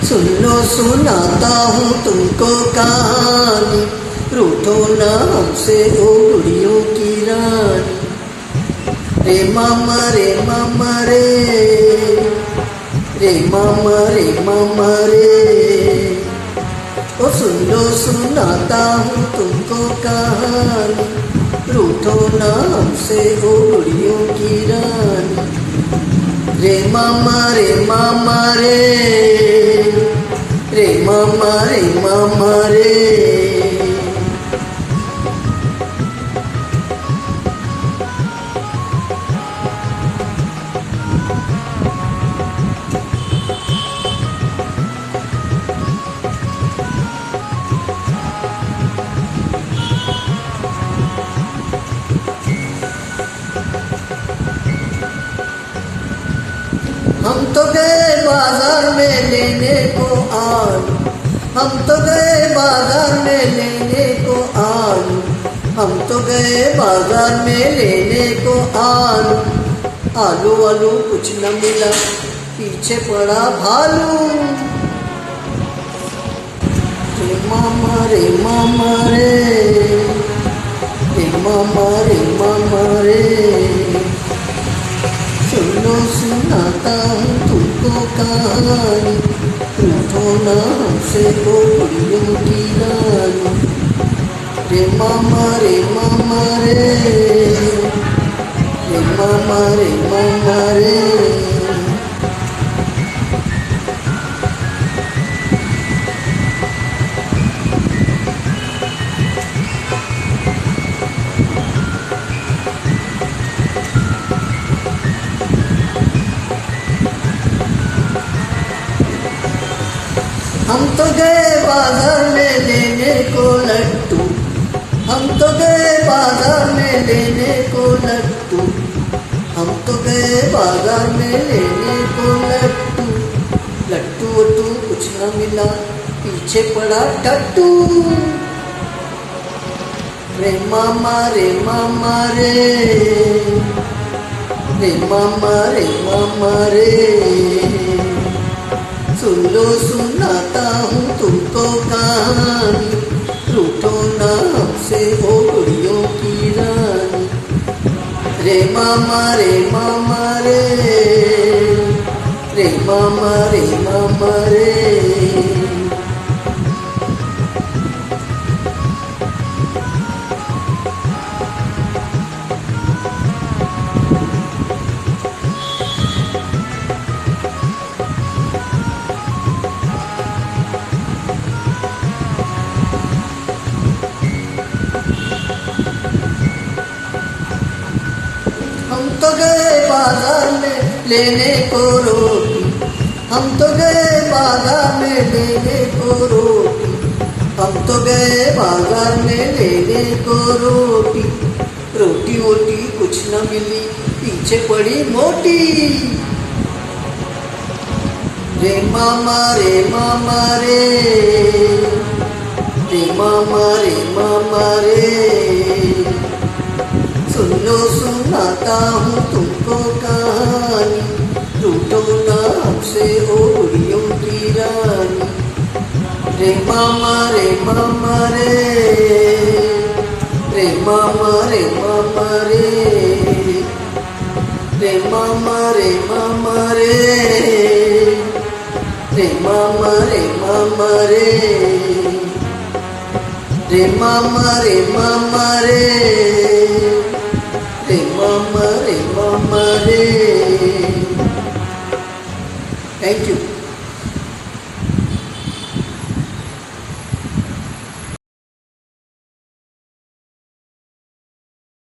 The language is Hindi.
सुन लो सुनाता हूँ तुमको कहानी, रूठो ना हमसे ओ गुड़ियों की रानी। रे मामा रे मामा रे, रे मामा रे मामा रे। ओ सुन लो सुनाता हूँ तुमको कहानी, रूठो ना हमसे ओ गुड़ियों की रानी। रे मामा रे मामा रे, रे मामा रे मामा रे। हम तो गए बाजार में लेने को आलू, हम तो गए बाजार में लेने को आलू, हम तो गए बाजार में लेने को आलू। आलू आलू कुछ न मिला, पीछे पड़ा भालू। रे मामा रे मामा रे, रे मामा रे मामा रे। सुनो सुनाता हूँ तुमको कहानी, रूठो ना हमसे ओ गुड़ियों की रानी। रे मामा रे मामा रे, रे मामा रे मामा रे। हम तो गए बाजार में लेने को लड्डू, हम तो गए बाजार में लेने को लड्डू, हम तो गए बाजार में लेने को लड्डू। लड्डू वड्डू कुछ न मिला, पीछे पड़ा टट्टू। रे मामा रे मामा रे, रे मामा रे मामा रे। सुन लो सुनाता हूँ तुमको कहानी, रूठो ना हमसे ओ गुड़ियों की रानी। रे मामा रे मामा रे, रे मामा रे मामा रे। हम तो गए बाजार में लेने को रोटी, हम तो गए बाजार में लेने को रोटी, हम तो गए बाजार में लेने को रोटी। रोटी वोटी कुछ न मिली, पीछे पड़ी मोटी। रे मामा रे मामा रे, रे मामा रे मामा रे। सुन लो सुनाता हूँ तुमको कहानी, रूठो ना हमसे ओ गुड़ियों की रानी। रे मामा रे मामा रे, रे मामा रे मामा रे। रे मामा रे मामा रे, रे मामा रे मामा रे। रे मामा रे मामा रे, रे मामा रे मामा रे। Thank you.